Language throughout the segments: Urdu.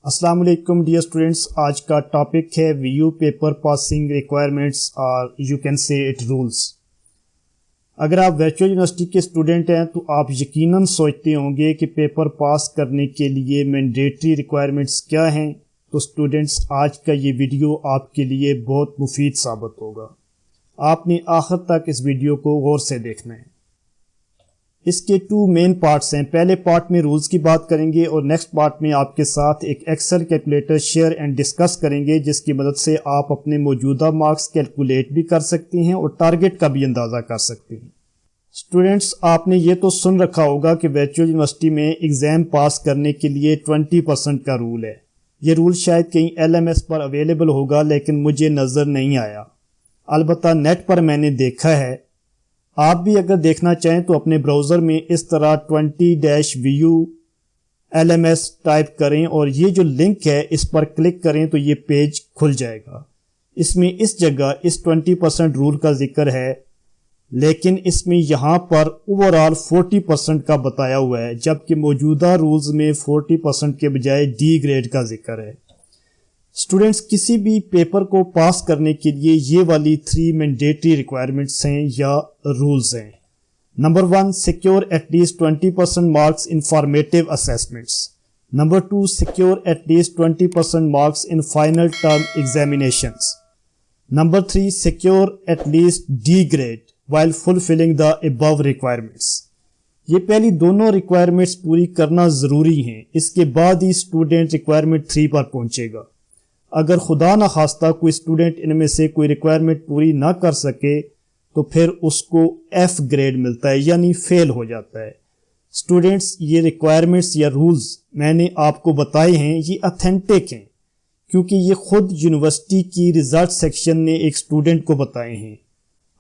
السلام علیکم ڈیئر اسٹوڈینٹس، آج کا ٹاپک ہے ویو پیپر پاسنگ ریکوائرمنٹس اور you can say it rules. اگر آپ ورچوئل یونیورسٹی کے اسٹوڈنٹ ہیں تو آپ یقیناً سوچتے ہوں گے کہ پیپر پاس کرنے کے لیے مینڈیٹری ریکوائرمنٹس کیا ہیں۔ تو اسٹوڈنٹس، آج کا یہ ویڈیو آپ کے لیے بہت مفید ثابت ہوگا۔ آپ نے آخر تک اس ویڈیو کو غور سے دیکھنا ہے۔ اس کے 2 مین پارٹس ہیں۔ پہلے پارٹ میں رولز کی بات کریں گے اور نیکسٹ پارٹ میں آپ کے ساتھ ایک Excel calculator share and discuss کریں گے، جس کی مدد سے آپ اپنے موجودہ مارکس کیلکولیٹ بھی کر سکتے ہیں اور ٹارگٹ کا بھی اندازہ کر سکتے ہیں۔ اسٹوڈنٹس، آپ نے یہ تو سن رکھا ہوگا کہ ورچوئل یونیورسٹی میں ایگزام پاس کرنے کے لیے 20% کا رول ہے۔ یہ رول شاید کہیں LMS پر اویلیبل ہوگا، لیکن مجھے نظر نہیں آیا۔ البتہ نیٹ پر میں نے دیکھا ہے۔ آپ بھی اگر دیکھنا چاہیں تو اپنے براؤزر میں اس طرح 20-VU LMS ٹائپ کریں اور یہ جو لنک ہے اس پر کلک کریں تو یہ پیج کھل جائے گا۔ اس میں اس جگہ اس 20% رول کا ذکر ہے، لیکن اس میں یہاں پر اوورال 40% کا بتایا ہوا ہے، جبکہ موجودہ رولز میں 40% کے بجائے ڈی گریڈ کا ذکر ہے۔ اسٹوڈنٹس، کسی بھی پیپر کو پاس کرنے کے لیے یہ والی 3 مینڈیٹری ریکوائرمنٹس ہیں یا رولز ہیں۔ Number 1، secure at least 20% marks in formative assessments. Number 2، secure at least 20% marks in final term examinations. Number 3، secure at least D grade while fulfilling the above requirements۔ یہ پہلی دونوں ریکوائرمنٹس پوری کرنا ضروری ہیں، اس کے بعد ہی اسٹوڈنٹ ریکوائرمنٹ 3 پر پہنچے گا۔ اگر خدا نخواستہ کوئی اسٹوڈنٹ ان میں سے کوئی ریکوائرمنٹ پوری نہ کر سکے تو پھر اس کو F گریڈ ملتا ہے، یعنی فیل ہو جاتا ہے۔ اسٹوڈنٹس، یہ ریکوائرمنٹس یا رولز میں نے آپ کو بتائے ہیں، یہ اتھینٹک ہیں کیونکہ یہ خود یونیورسٹی کی ریزلٹ سیکشن نے ایک اسٹوڈنٹ کو بتائے ہیں۔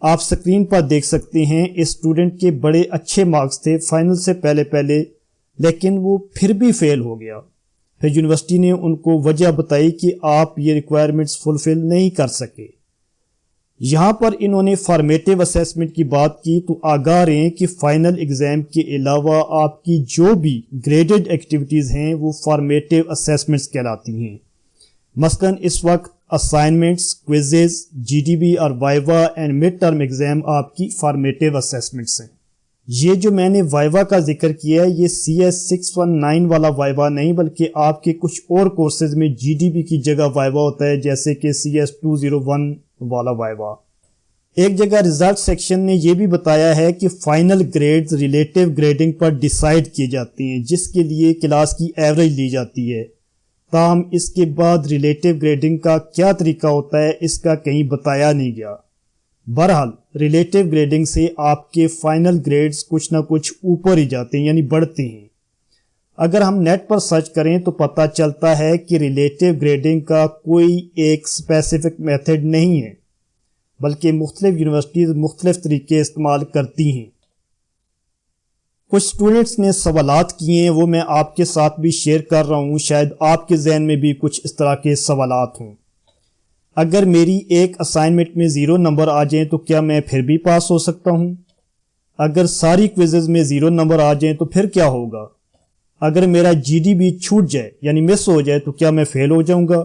آپ سکرین پر دیکھ سکتے ہیں، اس اسٹوڈنٹ کے بڑے اچھے مارکس تھے فائنل سے پہلے، لیکن وہ پھر بھی فیل ہو گیا۔ پھر یونیورسٹی نے ان کو وجہ بتائی کہ آپ یہ ریکوائرمنٹس فلفل نہیں کر سکے۔ یہاں پر انہوں نے فارمیٹیو اسیسمنٹ کی بات کی، تو آگاہ رہیں کہ فائنل ایگزام کے علاوہ آپ کی جو بھی گریڈڈ ایکٹیویٹیز ہیں وہ فارمیٹیو اسیسمنٹس کہلاتی ہیں۔ مثلا اس وقت اسائنمنٹس، کوئزز، GDB اور viva and mid term exam آپ کی فارمیٹیو اسیسمنٹس ہیں۔ یہ جو میں نے وائوا کا ذکر کیا ہے، یہ CS 619 والا وائوا نہیں، بلکہ آپ کے کچھ اور کورسز میں GDB کی جگہ وائوا ہوتا ہے، جیسے کہ CS 201 والا وائوا۔ ایک جگہ ریزلٹ سیکشن نے یہ بھی بتایا ہے کہ فائنل گریڈز ریلیٹیو گریڈنگ پر ڈیسائیڈ کیے جاتے ہیں، جس کے لیے کلاس کی ایوریج لی جاتی ہے۔ تاہم اس کے بعد ریلیٹیو گریڈنگ کا کیا طریقہ ہوتا ہے، اس کا کہیں بتایا نہیں گیا۔ بہرحال ریلیٹیو گریڈنگ سے آپ کے فائنل گریڈز کچھ نہ کچھ اوپر ہی جاتے ہیں، یعنی بڑھتے ہیں۔ اگر ہم نیٹ پر سرچ کریں تو پتہ چلتا ہے کہ ریلیٹیو گریڈنگ کا کوئی ایک اسپیسیفک میتھڈ نہیں ہے، بلکہ مختلف یونیورسٹیز مختلف طریقے استعمال کرتی ہیں۔ کچھ اسٹوڈنٹس نے سوالات کیے ہیں، وہ میں آپ کے ساتھ بھی شیئر کر رہا ہوں، شاید آپ کے ذہن میں بھی کچھ اس طرح کے سوالات ہوں۔ اگر میری ایک اسائنمنٹ میں 0 نمبر آ جائیں تو کیا میں پھر بھی پاس ہو سکتا ہوں؟ اگر ساری کوئزز میں 0 نمبر آ جائیں تو پھر کیا ہوگا؟ اگر میرا GDB چھوٹ جائے یعنی مس ہو جائے تو کیا میں فیل ہو جاؤں گا؟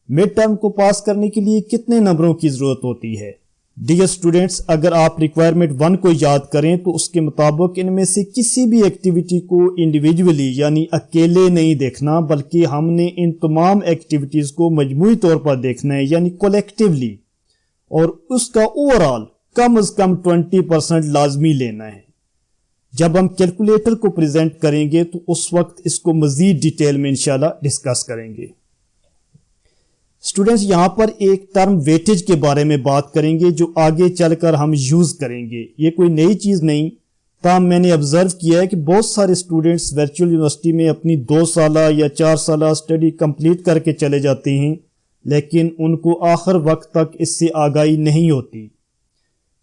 مڈ ٹرم کو پاس کرنے کے لیے کتنے نمبروں کی ضرورت ہوتی ہے؟ ڈیئر اسٹوڈنٹس، اگر آپ ریکوائرمنٹ 1 کو یاد کریں تو اس کے مطابق ان میں سے کسی بھی ایکٹیویٹی کو انڈیویجولی یعنی اکیلے نہیں دیکھنا، بلکہ ہم نے ان تمام ایکٹیویٹیز کو مجموعی طور پر دیکھنا ہے، یعنی کولیکٹیولی، اور اس کا اوورال کم از کم 20% لازمی لینا ہے۔ جب ہم کیلکولیٹر کو پریزنٹ کریں گے تو اس وقت اس کو مزید ڈیٹیل میں انشاءاللہ ڈسکس کریں گے۔ اسٹوڈنٹس، یہاں پر ایک ٹرم ویٹیج کے بارے میں بات کریں گے جو آگے چل کر ہم یوز کریں گے۔ یہ کوئی نئی چیز نہیں، تاہم میں نے آبزرو کیا ہے کہ بہت سارے اسٹوڈنٹس ورچوئل یونیورسٹی میں اپنی 2 سالہ یا 4 سالہ اسٹڈی کمپلیٹ کر کے چلے جاتے ہیں، لیکن ان کو آخر وقت تک اس سے آگاہی نہیں ہوتی۔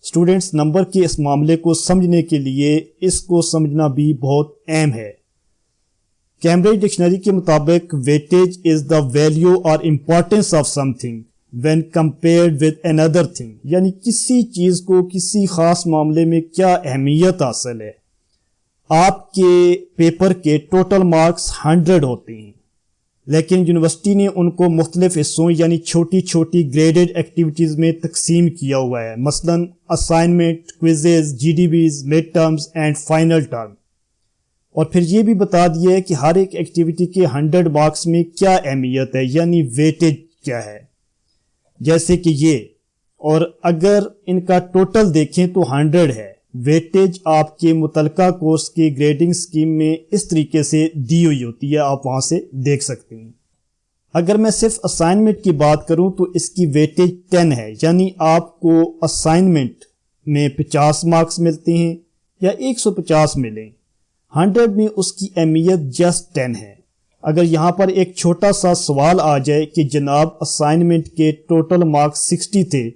اسٹوڈنٹس، نمبر کے اس معاملے کو سمجھنے کے لیے اس کو سمجھنا بھی بہت اہم ہے۔ کیمبرج ڈکشنری کے مطابق ویٹیج از دا ویلیو اور importance of some thing when compared with another thing, یعنی کسی چیز کو کسی خاص معاملے میں کیا اہمیت حاصل ہے۔ آپ کے پیپر کے ٹوٹل مارکس 100 ہوتے ہیں، لیکن یونیورسٹی نے ان کو مختلف حصوں یعنی چھوٹی چھوٹی گریڈڈ ایکٹیویٹیز میں تقسیم کیا ہوا ہے، مثلا assignment, quizzes, G D Bs, mid terms and final term, اور پھر یہ بھی بتا دیا ہے کہ ہر ایک ایکٹیویٹی کے 100 مارکس میں کیا اہمیت ہے یعنی ویٹیج کیا ہے، جیسے کہ یہ، اور اگر ان کا ٹوٹل دیکھیں تو 100 ہے۔ ویٹیج آپ کے متعلقہ کورس کی گریڈنگ سکیم میں اس طریقے سے دی ہوئی ہوتی ہے، آپ وہاں سے دیکھ سکتے ہیں۔ اگر میں صرف اسائنمنٹ کی بات کروں تو اس کی ویٹیج 10 ہے، یعنی آپ کو اسائنمنٹ میں 50 مارکس ملتے ہیں یا 150 ملیں، 100 میں اس کی اہمیت جسٹ 10 ہے۔ اگر یہاں پر ایک چھوٹا سا سوال آ جائے کہ جناب اسائنمنٹ کے ٹوٹل مارکس 60 تھے،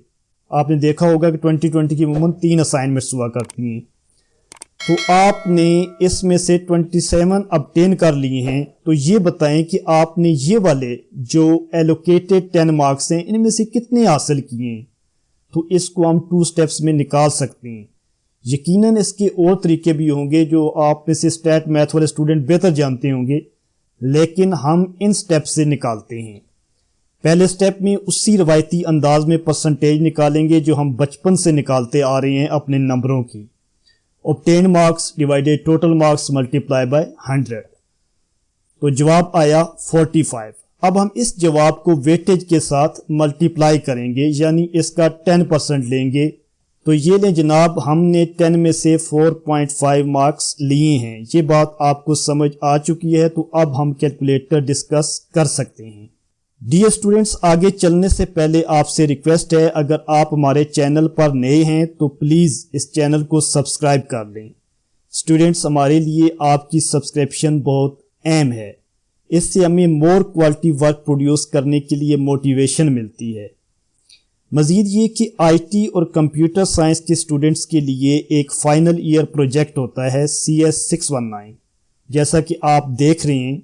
آپ نے دیکھا ہوگا کہ 2020 کی عموماً 3 اسائنمنٹس ہوا کرتی ہیں، تو آپ نے اس میں سے 27 obtain کر لیے ہیں، تو یہ بتائیں کہ آپ نے یہ والے جو ایلوکیٹڈ 10 مارکس ہیں ان میں سے کتنے حاصل کیے ہیں، تو اس کو ہم 2 سٹیپس میں نکال سکتے ہیں۔ یقیناً اس کے اور طریقے بھی ہوں گے جو آپ میں سے اسٹیٹ میتھ والے اسٹوڈنٹ بہتر جانتے ہوں گے، لیکن ہم ان سٹیپ سے نکالتے ہیں۔ پہلے سٹیپ میں اسی روایتی انداز میں پرسنٹیج نکالیں گے جو ہم بچپن سے نکالتے آ رہے ہیں اپنے نمبروں کی، obtained marks divided total marks multiply by 100، تو جواب آیا 45۔ اب ہم اس جواب کو ویٹیج کے ساتھ ملٹیپلائی کریں گے، یعنی اس کا 10% لیں گے، تو یہ لیں جناب، ہم نے 10 میں سے 4.5 مارکس لیے ہیں۔ یہ بات آپ کو سمجھ آ چکی ہے، تو اب ہم کیلکولیٹر ڈسکس کر سکتے ہیں۔ ڈیئر اسٹوڈنٹس، آگے چلنے سے پہلے آپ سے ریکویسٹ ہے، اگر آپ ہمارے چینل پر نئے ہیں تو پلیز اس چینل کو سبسکرائب کر لیں۔ اسٹوڈنٹس، ہمارے لیے آپ کی سبسکرپشن بہت اہم ہے، اس سے ہمیں مور کوالٹی ورک پروڈیوس کرنے کے لیے موٹیویشن ملتی ہے۔ مزید یہ کہ آئی ٹی اور کمپیوٹر سائنس کے اسٹوڈنٹس کے لیے ایک فائنل ایئر پروجیکٹ ہوتا ہے CS 619، جیسا کہ آپ دیکھ رہے ہیں،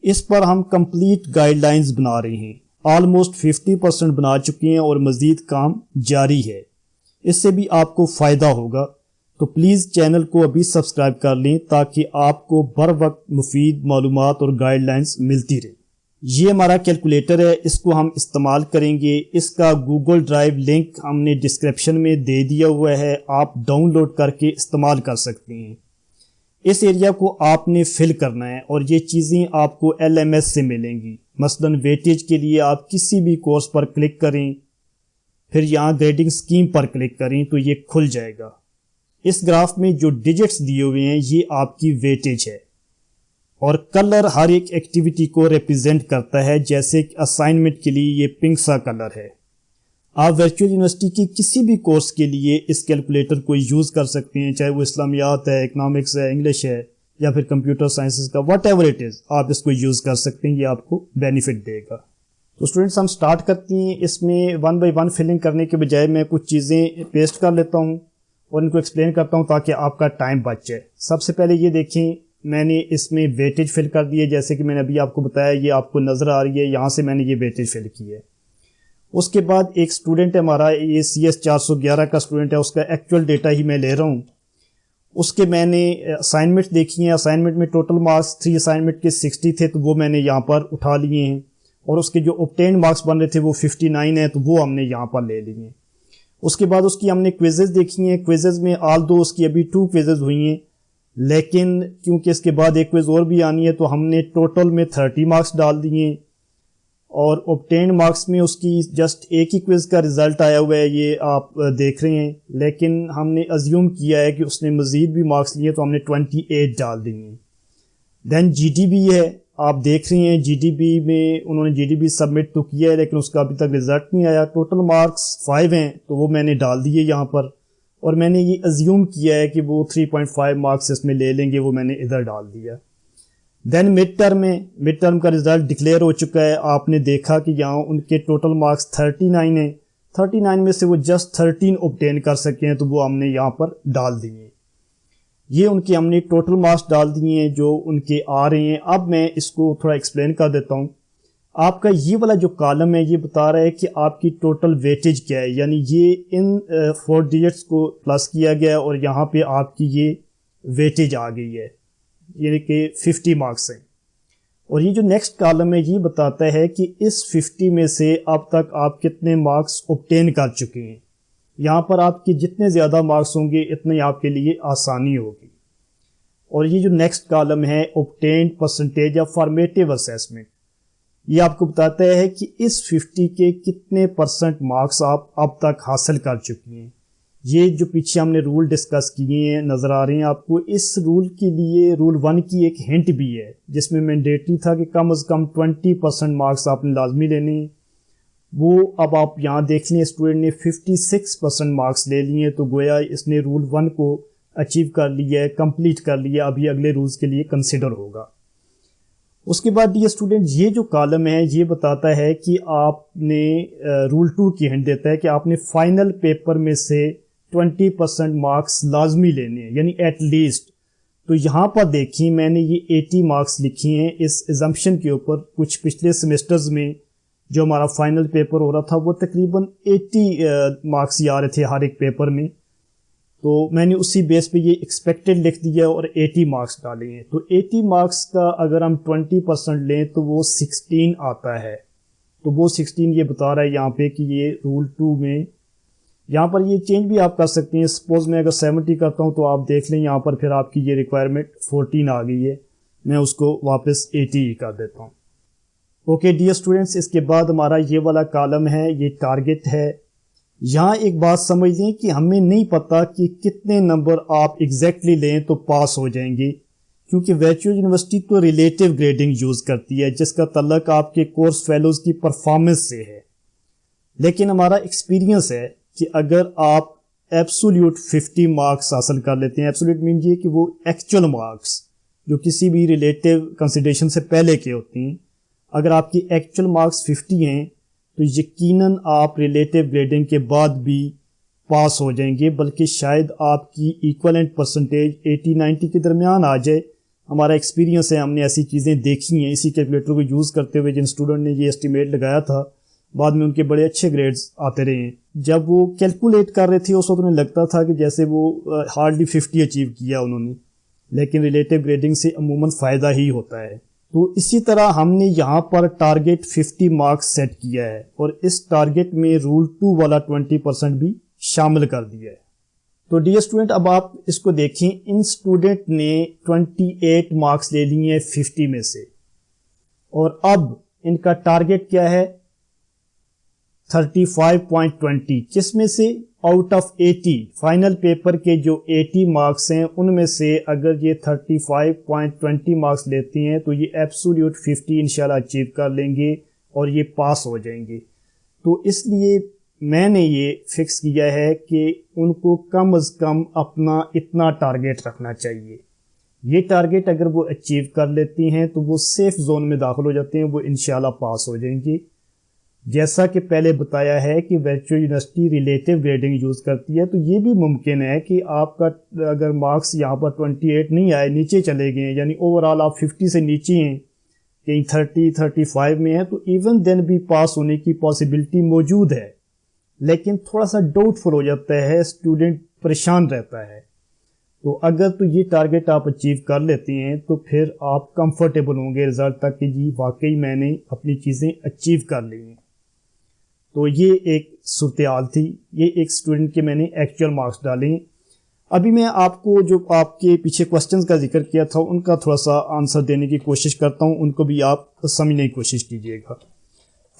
اس پر ہم کمپلیٹ گائیڈ لائنز بنا رہے ہیں، آلموسٹ 50% بنا چکے ہیں اور مزید کام جاری ہے۔ اس سے بھی آپ کو فائدہ ہوگا، تو پلیز چینل کو ابھی سبسکرائب کر لیں تاکہ آپ کو بر وقت مفید معلومات اور گائیڈ لائنز ملتی رہیں۔ یہ ہمارا کیلکولیٹر ہے، اس کو ہم استعمال کریں گے۔ اس کا گوگل ڈرائیو لنک ہم نے ڈسکرپشن میں دے دیا ہوا ہے، آپ ڈاؤن لوڈ کر کے استعمال کر سکتے ہیں۔ اس ایریا کو آپ نے فل کرنا ہے اور یہ چیزیں آپ کو LMS سے ملیں گی۔ مثلا ویٹیج کے لیے آپ کسی بھی کورس پر کلک کریں، پھر یہاں گریڈنگ سکیم پر کلک کریں تو یہ کھل جائے گا۔ اس گراف میں جو ڈیجٹس دیے ہوئے ہیں یہ آپ کی ویٹیج ہے، اور کلر ہر ایک ایکٹیویٹی کو ریپرزینٹ کرتا ہے، جیسے کہ اسائنمنٹ کے لیے یہ پنک سا کلر ہے۔ آپ ورچوئل یونیورسٹی کی کسی بھی کورس کے لیے اس کیلکولیٹر کو یوز کر سکتے ہیں، چاہے وہ اسلامیات ہے، اکنامکس ہے، انگلش ہے، یا پھر کمپیوٹر سائنسز کا واٹ ایور اٹ از، آپ اس کو یوز کر سکتے ہیں، یہ آپ کو بینیفٹ دے گا۔ تو اسٹوڈنٹس، ہم سٹارٹ کرتے ہیں۔ اس میں 1 بائی 1 فلنگ کرنے کے بجائے میں کچھ چیزیں پیسٹ کر لیتا ہوں اور ان کو ایکسپلین کرتا ہوں تاکہ آپ کا ٹائم بچ جائے۔ سب سے پہلے یہ دیکھیں، میں نے اس میں ویٹیج فل کر دی ہے، جیسے کہ میں نے ابھی آپ کو بتایا، یہ آپ کو نظر آ رہی ہے، یہاں سے میں نے یہ ویٹیج فل کی ہے۔ اس کے بعد ایک اسٹوڈنٹ ہے ہمارا، یہ CS 411 کا اسٹوڈنٹ ہے، اس کا ایکچوئل ڈیٹا ہی میں لے رہا ہوں۔ اس کے میں نے اسائنمنٹ دیکھی ہیں، اسائنمنٹ میں ٹوٹل مارکس 3 اسائنمنٹ کے 60 تھے، تو وہ میں نے یہاں پر اٹھا لیے ہیں، اور اس کے جو obtained مارکس بن رہے تھے وہ 59 ہیں، تو وہ ہم نے یہاں پر لے لیے ہیں۔ اس کے بعد اس کی ہم نے کوئزز دیکھی ہیں، کوئزز میں آل دو اس کی ابھی 2 کوئزز ہوئی ہیں، لیکن کیونکہ اس کے بعد ایک کوئز اور بھی آنی ہے تو ہم نے ٹوٹل میں 30 مارکس ڈال دیے ہیں، اور obtained مارکس میں اس کی جسٹ ایک ہی کوئز کا رزلٹ آیا ہوا ہے، یہ آپ دیکھ رہے ہیں، لیکن ہم نے ازیوم کیا ہے کہ اس نے مزید بھی مارکس لیے تو ہم نے 28 ڈال دیے ہیں۔ دین GDB ہے، آپ دیکھ رہے ہیں GDB میں انہوں نے GDB سبمٹ تو کیا ہے لیکن اس کا ابھی تک رزلٹ نہیں آیا۔ ٹوٹل مارکس 5 ہیں تو وہ میں نے ڈال دیے یہاں پر، اور میں نے یہ ازیوم کیا ہے کہ وہ 3.5 مارکس اس میں لے لیں گے، وہ میں نے ادھر ڈال دیا۔ دین مڈ ٹرم کا رزلٹ ڈکلیئر ہو چکا ہے، آپ نے دیکھا کہ یہاں ان کے ٹوٹل مارکس 39 ہیں، 39 میں سے وہ جسٹ 13 obtain کر سکے ہیں، تو وہ ہم نے یہاں پر ڈال دیے ہیں۔ یہ ان کے ہم نے ٹوٹل مارکس ڈال دیے ہیں جو ان کے آ رہے ہیں۔ اب میں اس کو تھوڑا ایکسپلین کر دیتا ہوں۔ آپ کا یہ والا جو کالم ہے یہ بتا رہا ہے کہ آپ کی ٹوٹل ویٹیج کیا ہے، یعنی یہ ان 4 ڈیجٹس کو پلس کیا گیا ہے اور یہاں پہ آپ کی یہ ویٹیج آ گئی ہے، یعنی کہ 50 مارکس ہیں۔ اور یہ جو نیکسٹ کالم ہے یہ بتاتا ہے کہ اس 50 میں سے اب تک آپ کتنے مارکس اوبٹین کر چکے ہیں. یہاں پر آپ کے جتنے زیادہ مارکس ہوں گے اتنے آپ کے لیے آسانی ہوگی. اور یہ جو نیکسٹ کالم ہے obtained percentage of formative assessment, یہ آپ کو بتاتا ہے کہ اس 50 کے کتنے پرسنٹ مارکس آپ اب تک حاصل کر چکی ہیں. یہ جو پیچھے ہم نے رول ڈسکس کیے ہیں نظر آ رہے ہیں آپ کو. اس رول کے لیے رول 1 کی ایک ہنٹ بھی ہے جس میں مینڈیٹری تھا کہ کم از کم 20% مارکس آپ نے لازمی لینے ہیں. وہ اب آپ یہاں دیکھ لیں اسٹوڈنٹ نے 56% مارکس لے لیے، تو گویا اس نے رول 1 کو اچیو کر لیا ہے، کمپلیٹ کر لیا. ابھی اگلے رولز کے لیے کنسیڈر ہوگا. اس کے بعد یہ اسٹوڈنٹ یہ جو کالم ہے یہ بتاتا ہے کہ آپ نے رول 2 کی ہنٹ دیتا ہے کہ آپ نے فائنل پیپر میں سے 20% مارکس لازمی لینے ہیں، یعنی ایٹ لیسٹ. تو یہاں پر دیکھیں میں نے یہ 80 مارکس لکھی ہیں اس ایزمپشن کے اوپر. کچھ پچھلے سیمسٹرز میں جو ہمارا فائنل پیپر ہو رہا تھا وہ تقریباً 80 مارکس ہی آ رہے تھے ہر ایک پیپر میں، تو میں نے اسی بیس پہ یہ ایکسپیکٹڈ لکھ دیا اور 80 مارکس ڈالے ہیں. تو 80 مارکس کا اگر ہم 20% لیں تو وہ 16 آتا ہے. تو وہ 16 یہ بتا رہا ہے یہاں پہ کہ یہ رول 2 میں یہاں پر یہ چینج بھی آپ کر سکتے ہیں. سپوز میں اگر 70 کرتا ہوں تو آپ دیکھ لیں یہاں پر پھر آپ کی یہ ریکوائرمنٹ 14 آ گئی ہے. میں اس کو واپس 80 ہی کر دیتا ہوں. اوکے ڈیئر اسٹوڈنٹس، اس کے بعد ہمارا یہ والا کالم ہے، یہ ٹارگٹ ہے. یہاں ایک بات سمجھ لیں کہ ہمیں نہیں پتا کہ کتنے نمبر آپ ایگزیکٹلی لیں تو پاس ہو جائیں گے، کیونکہ ویچور یونیورسٹی تو ریلیٹیو گریڈنگ یوز کرتی ہے جس کا تعلق آپ کے کورس فیلوز کی پرفارمنس سے ہے. لیکن ہمارا ایکسپیرینس ہے کہ اگر آپ ایبسولیوٹ 50 مارکس حاصل کر لیتے ہیں، ایبسولیوٹ مین یہ کہ وہ ایکچوئل مارکس جو کسی بھی ریلیٹیو کنسیڈریشن سے پہلے کے ہوتے ہیں، اگر آپ کی ایکچوئل مارکس 50 ہیں تو یقیناً آپ ریلیٹیو گریڈنگ کے بعد بھی پاس ہو جائیں گے، بلکہ شاید آپ کی ایکویلنٹ پرسنٹیج 80-90 کے درمیان آ جائے. ہمارا ایکسپیرینس ہے، ہم نے ایسی چیزیں دیکھی ہیں. اسی کیلکولیٹر کو یوز کرتے ہوئے جن اسٹوڈنٹ نے یہ اسٹیمیٹ لگایا تھا بعد میں ان کے بڑے اچھے گریڈز آتے رہے ہیں. جب وہ کیلکولیٹ کر رہے تھے اس وقت انہیں لگتا تھا کہ جیسے وہ ہارڈلی 50 اچیو کیا انہوں نے، لیکن ریلیٹیو گریڈنگ سے عموماً فائدہ ہی ہوتا ہے. تو اسی طرح ہم نے یہاں پر ٹارگٹ 50 مارکس سیٹ کیا ہے اور اس ٹارگٹ میں رول 2 والا 20% بھی شامل کر دیا ہے. تو ڈیئر اسٹوڈنٹ اب آپ اس کو دیکھیں، ان اسٹوڈنٹ نے 28 مارکس لے لیے ہیں 50 میں سے، اور اب ان کا ٹارگٹ کیا ہے 35.20، جس میں سے آؤٹ آف 80 فائنل پیپر کے جو 80 مارکس ہیں ان میں سے اگر یہ 35.20 مارکس لیتے ہیں تو یہ ایبسولیوٹ 50 انشاءاللہ اچیو کر لیں گے اور یہ پاس ہو جائیں گے. تو اس لیے میں نے یہ فکس کیا ہے کہ ان کو کم از کم اپنا اتنا ٹارگٹ رکھنا چاہیے. یہ ٹارگٹ اگر وہ اچیو کر لیتی ہیں تو وہ سیف زون میں داخل ہو جاتے ہیں، وہ انشاءاللہ پاس ہو جائیں گے. جیسا کہ پہلے بتایا ہے کہ ویچور یونیورسٹی ریلیٹیو گریڈنگ یوز کرتی ہے، تو یہ بھی ممکن ہے کہ آپ کا اگر مارکس یہاں پر 28 نہیں آئے، نیچے چلے گئے ہیں، یعنی اوورآل آپ 50 سے نیچے ہیں، کہیں 30-35 میں ہیں، تو ایون دین بھی پاس ہونے کی پاسبلٹی موجود ہے. لیکن تھوڑا سا ڈاؤٹ فل ہو جاتا ہے، اسٹوڈنٹ پریشان رہتا ہے. تو اگر تو یہ ٹارگٹ آپ اچیو کر لیتے ہیں تو پھر آپ کمفرٹیبل ہوں گے رزلٹ تک کہ جی واقعی میں نے اپنی چیزیں اچیو کر لی ہیں. تو یہ ایک صورتحال تھی، یہ ایک اسٹوڈنٹ کے میں نے ایکچوئل مارکس ڈالے ہیں. ابھی میں آپ کو جو آپ کے پیچھے کوسچنز کا ذکر کیا تھا ان کا تھوڑا سا آنسر دینے کی کوشش کرتا ہوں، ان کو بھی آپ سمجھنے کی کوشش کیجیے گا.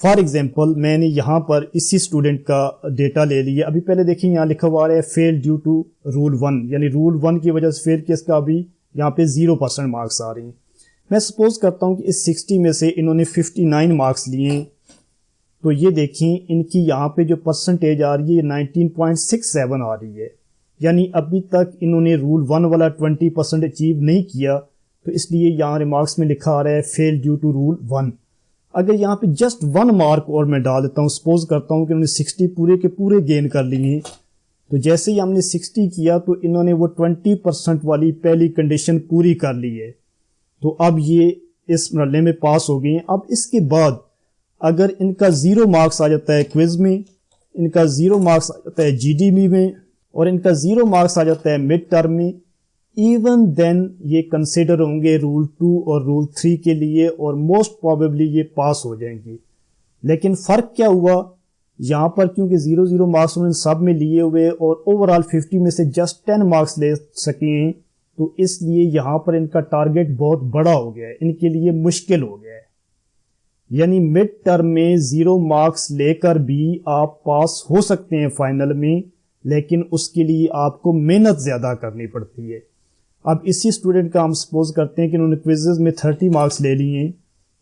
فار ایگزامپل میں نے یہاں پر اسی اسٹوڈنٹ کا ڈیٹا لے لیا. ابھی پہلے دیکھیں یہاں لکھا ہوا ہے فیل ڈیو ٹو رول 1، یعنی رول 1 کی وجہ سے فیل کیا، اس کا ابھی یہاں پہ 0% مارکس آ رہے ہیں. میں سپوز کرتا ہوں کہ اس 60 میں سے انہوں نے 59 مارکس لیے ہیں، تو یہ دیکھیں ان کی یہاں پہ جو پرسنٹیج آ رہی ہے 19.67 آ رہی ہے، یعنی ابھی تک انہوں نے رول 1 والا 20% اچیو نہیں کیا. تو اس لیے یہاں ریمارکس میں لکھا آ رہا ہے فیل ڈیو ٹو رول 1. اگر یہاں پہ جسٹ 1 مارک اور میں ڈال دیتا ہوں، سپوز کرتا ہوں کہ انہوں نے 60 پورے کے پورے گین کر لیے ہیں، تو جیسے ہی ہم نے 60 کیا تو انہوں نے وہ 20% والی پہلی کنڈیشن پوری کر لی ہے. تو اب یہ اس مرحلے میں پاس ہو گئے ہیں. اب اس کے بعد اگر ان کا 0 مارکس آ جاتا ہے کوئز میں، ان کا 0 مارکس آ جاتا ہے GDB میں، اور ان کا 0 مارکس آ جاتا ہے مڈ ٹرم میں، ایون دین یہ کنسیڈر ہوں گے رول 2 اور رول 3 کے لیے اور موسٹ پروبیبلی یہ پاس ہو جائیں گے. لیکن فرق کیا ہوا یہاں پر، کیونکہ 0 مارکس انہوں نے سب میں لیے ہوئے اور اوورال 50 میں سے جسٹ 10 مارکس لے سکے ہیں، تو اس لیے یہاں پر ان کا ٹارگٹ بہت بڑا ہو گیا ہے، ان کے لیے مشکل ہو گیا ہے. یعنی مڈ ٹرم میں 0 مارکس لے کر بھی آپ پاس ہو سکتے ہیں فائنل میں، لیکن اس کے لیے آپ کو محنت زیادہ کرنی پڑتی ہے. اب اسی اسٹوڈنٹ کا ہم سپوز کرتے ہیں کہ انہوں نے کوئزز میں 30 مارکس لے لیے ہیں،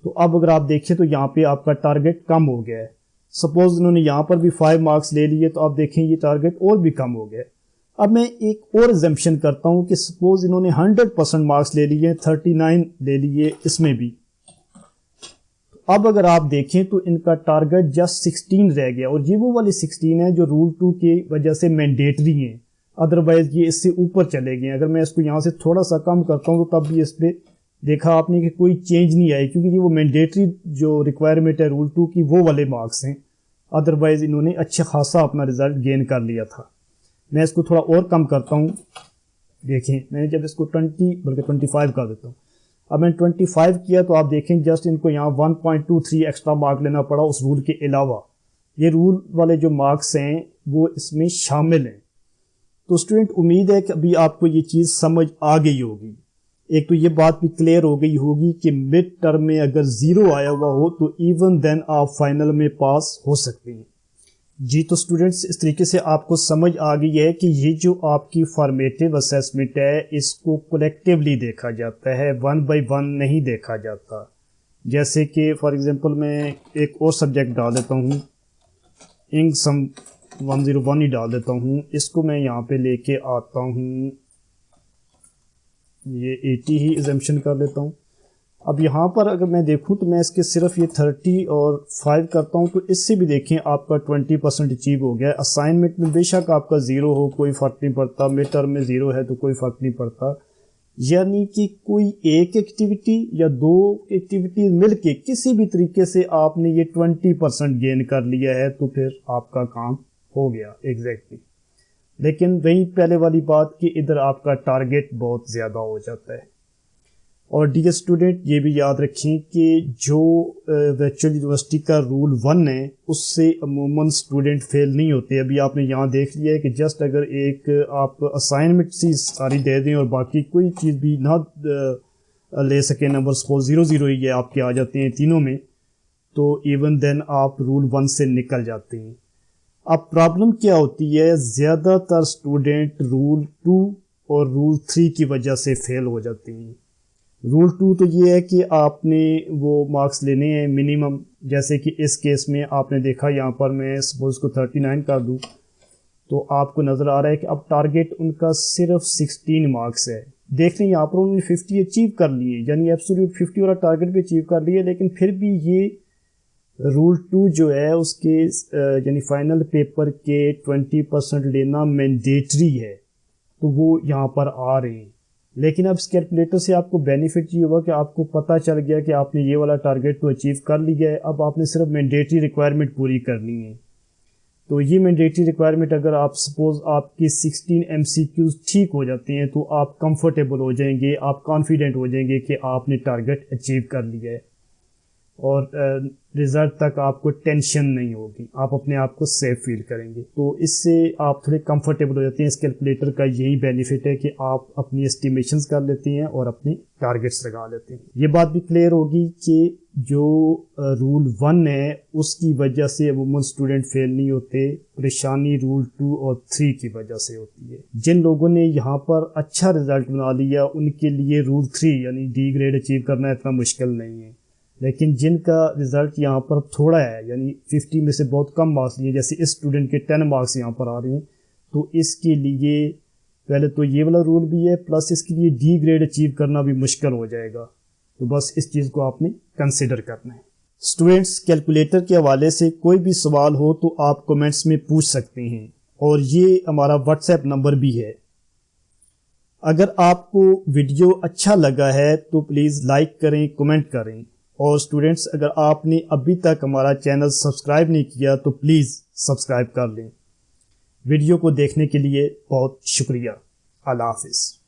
تو اب اگر آپ دیکھیں تو یہاں پہ آپ کا ٹارگٹ کم ہو گیا ہے. سپوز انہوں نے یہاں پر بھی 5 مارکس لے لیے، تو آپ دیکھیں یہ ٹارگٹ اور بھی کم ہو گیا ہے. اب میں ایک اور ایگزمپشن کرتا ہوں کہ سپوز انہوں نے 100% مارکس لے لیے، 39 لے لیے اس میں بھی. اب اگر آپ دیکھیں تو ان کا ٹارگٹ جسٹ 16 رہ گیا، اور یہ وہ والی 16 ہے جو رول 2 کی وجہ سے مینڈیٹری ہیں، ادروائز یہ اس سے اوپر چلے گئے. اگر میں اس کو یہاں سے تھوڑا سا کم کرتا ہوں تو تب بھی اس پہ دیکھا آپ نے کہ کوئی چینج نہیں آئی، کیونکہ یہ وہ مینڈیٹری جو ریکوائرمنٹ ہے رول 2 کی وہ والے مارکس ہیں، ادروائز انہوں نے اچھا خاصا اپنا رزلٹ گین کر لیا تھا. میں اس کو تھوڑا اور کم کرتا ہوں. دیکھیں میں نے جب اس کو 20 بلکہ 25 کر دیتا ہوں، اب میں نے 25 کیا تو آپ دیکھیں جسٹ ان کو یہاں 1.23 ایکسٹرا مارک لینا پڑا اس رول کے علاوہ. یہ رول والے جو مارکس ہیں وہ اس میں شامل ہیں. تو اسٹوڈنٹ امید ہے کہ ابھی آپ کو یہ چیز سمجھ آ گئی ہوگی. ایک تو یہ بات بھی کلیئر ہو گئی ہوگی کہ مڈ ٹرم میں اگر 0 آیا ہوا ہو تو ایون دین آپ فائنل میں پاس ہو سکتے ہیں. جی تو اسٹوڈنٹس اس طریقے سے آپ کو سمجھ آ گئی ہے کہ یہ جو آپ کی فارمیٹیو اسیسمنٹ ہے اس کو کولیکٹیولی دیکھا جاتا ہے، 1 بائی 1 نہیں دیکھا جاتا. جیسے کہ فار ایگزامپل میں ایک اور سبجیکٹ ڈال دیتا ہوں، انگ سم 101 ہی ڈال دیتا ہوں. اس کو میں یہاں پہ لے کے آتا ہوں، یہ 80 ہی ایگزمپشن کر لیتا ہوں. اب یہاں پر اگر میں دیکھوں تو میں اس کے صرف یہ 30 اور 5 کرتا ہوں، تو اس سے بھی دیکھیں آپ کا 20% اچیو ہو گیا ہے. اسائنمنٹ میں بے شک آپ کا 0 ہو کوئی فرق نہیں پڑتا، مڈ ٹرم میں 0 ہے تو کوئی فرق نہیں پڑتا. یعنی کہ کوئی ایک ایکٹیویٹی یا 2 ایکٹیویٹیز مل کے کسی بھی طریقے سے آپ نے یہ 20% گین کر لیا ہے تو پھر آپ کا کام ہو گیا ایگزیکٹلی. لیکن وہیں پہلے والی بات کہ ادھر آپ کا ٹارگٹ بہت زیادہ ہو جاتا ہے. اور ڈیئر اسٹوڈنٹ یہ بھی یاد رکھیں کہ جو ورچوئل یونیورسٹی کا رول 1 ہے اس سے عموماً اسٹوڈنٹ فیل نہیں ہوتے. ابھی آپ نے یہاں دیکھ لیا ہے کہ جسٹ اگر ایک آپ اسائنمنٹ سی ساری دے دیں اور باقی کوئی چیز بھی نہ لے سکیں، نمبر سپوز 0 ہی ہے آپ کے آ جاتے ہیں تینوں میں، تو ایون دین آپ رول 1 سے نکل جاتے ہیں. اب پرابلم کیا ہوتی ہے، زیادہ تر اسٹوڈنٹ رول 2 اور رول 3 کی وجہ سے فیل ہو جاتے ہیں. رول 2 تو یہ ہے کہ آپ نے وہ مارکس لینے ہیں منیمم، جیسے کہ اس کیس میں آپ نے دیکھا یہاں پر میں سپوز کو 39 کر دوں تو آپ کو نظر آ رہا ہے کہ اب ٹارگٹ ان کا صرف 16 مارکس ہے. دیکھ لیں یہاں پر انہوں نے 50 اچیو کر لیے، یعنی ایبسولوٹ 50 والا ٹارگٹ بھی اچیو کر لیے، لیکن پھر بھی یہ رول 2 جو ہے اس کے یعنی فائنل پیپر کے 20% لینا مینڈیٹری ہے، تو وہ یہاں پر آ رہے ہیں. لیکن اب اس کیلکولیٹر سے آپ کو بینیفٹ یہ ہوا کہ آپ کو پتہ چل گیا کہ آپ نے یہ والا ٹارگٹ تو اچیو کر لیا ہے، اب آپ نے صرف مینڈیٹری ریکوائرمنٹ پوری کرنی ہے. تو یہ مینڈیٹری ریکوائرمنٹ اگر آپ سپوز آپ کی 16 MCQs ٹھیک ہو جاتے ہیں تو آپ کمفرٹیبل ہو جائیں گے، آپ کانفیڈنٹ ہو جائیں گے کہ آپ نے ٹارگٹ اچیو کر لیا ہے، اور رزلٹ تک آپ کو ٹینشن نہیں ہوگی، آپ اپنے آپ کو سیف فیل کریں گے. تو اس سے آپ تھوڑے کمفرٹیبل ہو جاتے ہیں. اس کیلکولیٹر کا یہی بینیفٹ ہے کہ آپ اپنی اسٹیمیشنز کر لیتے ہیں اور اپنے ٹارگٹس لگا لیتے ہیں. یہ بات بھی کلیئر ہوگی کہ جو رول 1 ہے اس کی وجہ سے عموماً اسٹوڈنٹ فیل نہیں ہوتے، پریشانی رول 2 اور 3 کی وجہ سے ہوتی ہے. جن لوگوں نے یہاں پر اچھا رزلٹ بنا لیا ان کے لیے رول 3 یعنی ڈی گریڈ اچیو کرنا اتنا مشکل نہیں ہے. لیکن جن کا رزلٹ یہاں پر تھوڑا ہے، یعنی 50 میں سے بہت کم مارکس لیے، جیسے اس اسٹوڈنٹ کے 10 مارکس یہاں پر آ رہے ہیں، تو اس کے لیے پہلے تو یہ والا رول بھی ہے، پلس اس کے لیے ڈی گریڈ اچیو کرنا بھی مشکل ہو جائے گا. تو بس اس چیز کو آپ نے کنسیڈر کرنا ہے. اسٹوڈنٹس کیلکولیٹر کے حوالے سے کوئی بھی سوال ہو تو آپ کومنٹس میں پوچھ سکتے ہیں، اور یہ ہمارا واٹس ایپ نمبر بھی ہے. اگر آپ کو ویڈیو اچھا لگا ہے تو پلیز لائک کریں، کمنٹ کریں. اور اسٹوڈنٹس اگر آپ نے ابھی تک ہمارا چینل سبسکرائب نہیں کیا تو پلیز سبسکرائب کر لیں. ویڈیو کو دیکھنے کے لیے بہت شکریہ. اللہ حافظ.